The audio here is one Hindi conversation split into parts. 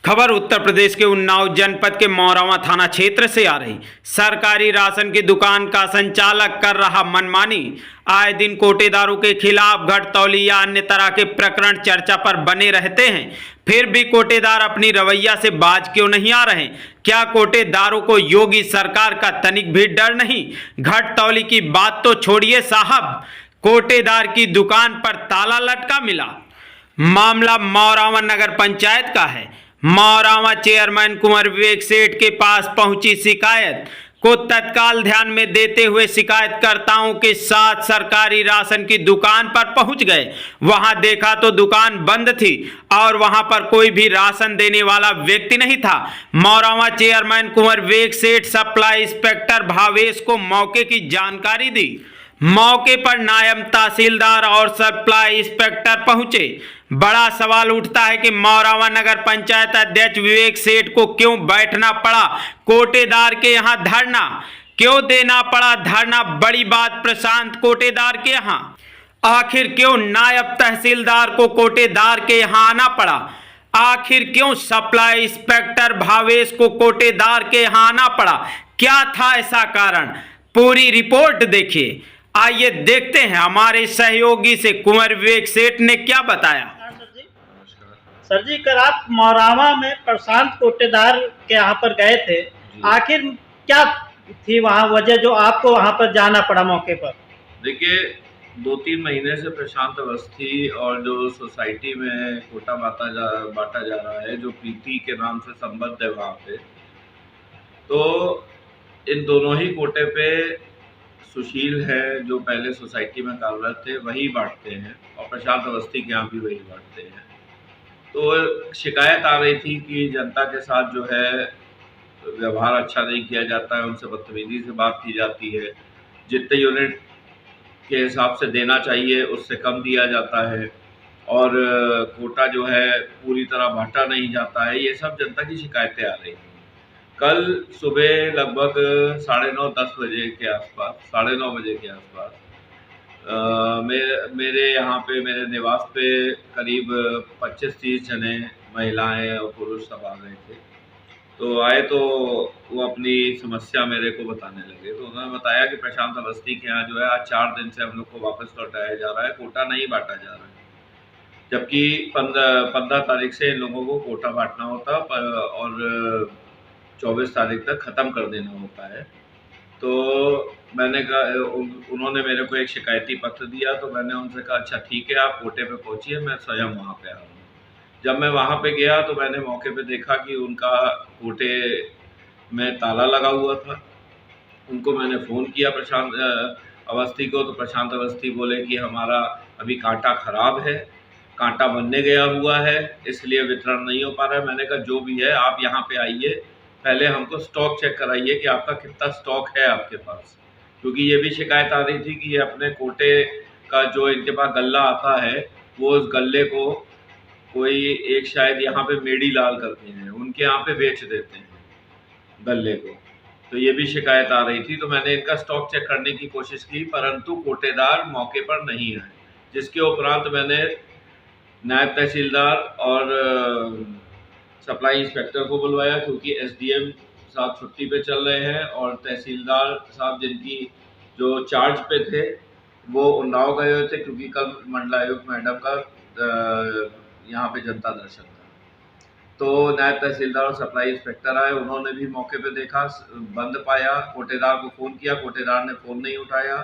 खबर उत्तर प्रदेश के उन्नाव जनपद के मौरावा थाना क्षेत्र से आ रही। सरकारी राशन की दुकान का संचालक कर रहा मनमानी। आए दिन कोटेदारों के खिलाफ घटतौली या अन्य तरह के प्रकरण चर्चा पर बने रहते हैं, फिर भी कोटेदार अपनी रवैया से बाज क्यों नहीं आ रहे? क्या कोटेदारों को योगी सरकार का तनिक भी डर नहीं? घटतौली की बात तो छोड़िए साहब, कोटेदार की दुकान पर ताला लटका मिला। मामला मौरावा नगर पंचायत का है। मौरावा चेयरमैन कुंवर विवेक सेठ के पास पहुंची शिकायत को तत्काल ध्यान में देते हुए शिकायतकर्ताओं के साथ सरकारी राशन की दुकान पर पहुंच गए। वहां देखा तो दुकान बंद थी और वहां पर कोई भी राशन देने वाला व्यक्ति नहीं था। मौरावा चेयरमैन कुंवर विवेक सेठ सप्लाई इंस्पेक्टर भावेश को मौके की जानकारी दी। मौके पर नायब तहसीलदार और सप्लाई इंस्पेक्टर पहुंचे। बड़ा सवाल उठता है कि मौरावा नगर पंचायत अध्यक्ष विवेक सेठ को क्यों बैठना पड़ा कोटेदार के यहां धरना, क्यों देना पड़ा धरना? बड़ी बात प्रशांत कोटेदार के यहां। आखिर क्यों नायब तहसीलदार को कोटेदार के यहां आना पड़ा? आखिर क्यों सप्लाई इंस्पेक्टर भावेश को कोटेदार के यहां आना पड़ा? क्या था ऐसा कारण? पूरी रिपोर्ट देखिए। आइए देखते हैं हमारे सहयोगी से कुंवर विवेक सेठ ने क्या बताया। सर जी, कल आप मौरावा में प्रशांत कोटेदार के यहाँ पर गए थे, आखिर क्या थी वहाँ वजह जो आपको वहाँ पर जाना पड़ा मौके पर? देखिए, 2-3 महीने से प्रशांत अवस्थी और जो सोसाइटी में कोटा बांटा जा रहा है, जो प्रीति के नाम से संबद्ध है वहाँ पे, तो इन दोनों ही कोटे पे सुशील है जो पहले सोसाइटी में कार्यरत थे वही बांटते हैं और प्रशांत अवस्थी के यहाँ भी वही बांटते हैं। तो शिकायत आ रही थी कि जनता के साथ जो है व्यवहार अच्छा नहीं किया जाता है, उनसे बदतमीजी से बात की जाती है, जितने यूनिट के हिसाब से देना चाहिए उससे कम दिया जाता है और कोटा जो है पूरी तरह बांटा नहीं जाता है। ये सब जनता की शिकायतें आ रही थी। कल सुबह लगभग 9:30-10 बजे के आसपास, 9:30 बजे के आसपास मेरे यहाँ पे मेरे निवास पे करीब 25-30 जने महिलाएं और पुरुष सब आ गए थे। तो आए तो वो अपनी समस्या मेरे को बताने लगे। तो उन्होंने बताया कि प्रशांत अवस्थी के यहाँ जो है आज 4 दिन से हम लोग को वापस लौटाया जा रहा है, कोटा नहीं बांटा जा रहा है, जबकि 15 तारीख से इन लोगों को कोटा बांटना होता और 24 तारीख तक ख़त्म कर देना होता है। तो मैंने कहा, उन्होंने मेरे को एक शिकायती पत्र दिया, तो मैंने उनसे कहा अच्छा ठीक है, आप कोटे पे पहुंचिए, मैं स्वयं वहाँ पे आ रहा हूँ। जब मैं वहाँ पे गया तो मैंने मौके पे देखा कि उनका कोटे में ताला लगा हुआ था। उनको मैंने फ़ोन किया प्रशांत अवस्थी को, तो प्रशांत अवस्थी बोले कि हमारा अभी कांटा ख़राब है, कांटा बनने गया हुआ है, इसलिए वितरण नहीं हो पा रहा है। मैंने कहा जो भी है आप यहाँ पे आइए, पहले हमको स्टॉक चेक कराइए कि आपका कितना स्टॉक है आपके पास, क्योंकि ये भी शिकायत आ रही थी कि ये अपने कोटे का जो इनके पास गल्ला आता है वो उस गल्ले को कोई एक शायद यहाँ पे मेडी लाल करते हैं, उनके यहाँ पे बेच देते हैं गल्ले को। तो ये भी शिकायत आ रही थी। तो मैंने इनका स्टॉक चेक करने की कोशिश की, परंतु कोटेदार मौके पर नहीं आए, जिसके उपरांत मैंने नायब तहसीलदार और सप्लाई इंस्पेक्टर को बुलवाया, क्योंकि एसडीएम साहब छुट्टी पे चल रहे हैं और तहसीलदार साहब जिनकी जो चार्ज पे थे वो उन्नाव गए हुए थे, क्योंकि कल मंडलायुक्त मैडम का यहाँ पे जनता दर्शन था। तो नायब तहसीलदार और सप्लाई इंस्पेक्टर आए, उन्होंने भी मौके पे देखा, बंद पाया। कोटेदार को फ़ोन किया, कोटेदार ने फ़ोन नहीं उठाया।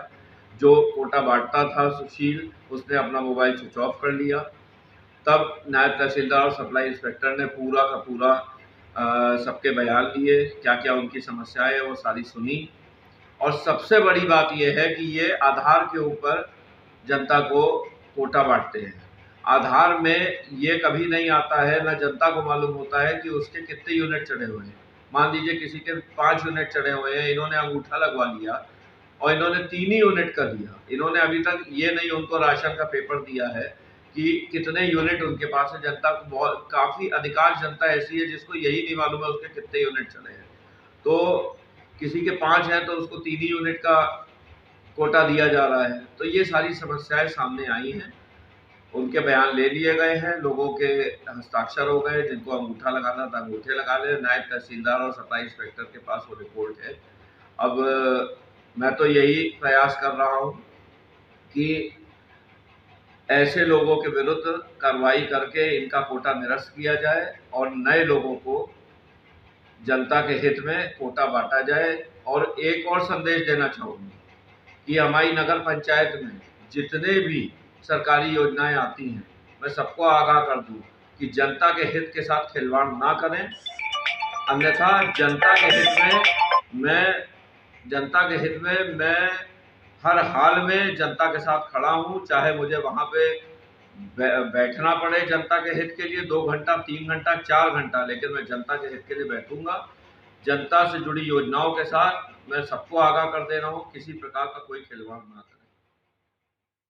जो कोटा बांटता था सुशील, उसने अपना मोबाइल स्विच ऑफ कर लिया। तब नायब तहसीलदार और सप्लाई इंस्पेक्टर ने पूरा का पूरा सबके बयान लिए, क्या क्या उनकी समस्याएं वो सारी सुनी। और सबसे बड़ी बात यह है कि ये आधार के ऊपर जनता को कोटा बांटते हैं। आधार में ये कभी नहीं आता है, न जनता को मालूम होता है कि उसके कितने यूनिट चढ़े हुए हैं। मान लीजिए किसी के 5 यूनिट चढ़े हुए हैं, इन्होंने अंगूठा लगवा लिया और इन्होंने 3 ही यूनिट का दिया। इन्होंने अभी तक ये नहीं उनको राशन का पेपर दिया है कि कितने यूनिट उनके पास है। जनता को बहुत काफ़ी अधिकांश जनता ऐसी है जिसको यही नहीं मालूम है उसके कितने यूनिट चले हैं। तो किसी के 5 हैं तो उसको 3 ही यूनिट का कोटा दिया जा रहा है। तो ये सारी समस्याएं सामने आई हैं उनके बयान ले लिए गए हैं, लोगों के हस्ताक्षर हो गए, जिनको अंगूठा लगाना था अंगूठे लगा ले। नायब तहसीलदार और सफाई इंस्पेक्टर के पास वो रिपोर्ट है। अब मैं तो यही प्रयास कर रहा हूँ कि ऐसे लोगों के विरुद्ध कार्रवाई करके इनका कोटा निरस्त किया जाए और नए लोगों को जनता के हित में कोटा बांटा जाए। और एक और संदेश देना चाहूँगा कि हमारी नगर पंचायत में जितने भी सरकारी योजनाएं आती हैं, मैं सबको आगाह कर दूं कि जनता के हित के साथ खिलवाड़ ना करें, अन्यथा जनता के हित में मैं हर हाल में जनता के साथ खड़ा हूं, चाहे मुझे वहां पे बैठना पड़े जनता के हित के लिए 2 घंटा, 3 घंटा, 4 घंटा, लेकिन मैं जनता के हित के लिए बैठूंगा। जनता से जुड़ी योजनाओं के साथ मैं सबको आगाह कर दे रहा हूँ, किसी प्रकार का कोई खिलवाड़ ना करें।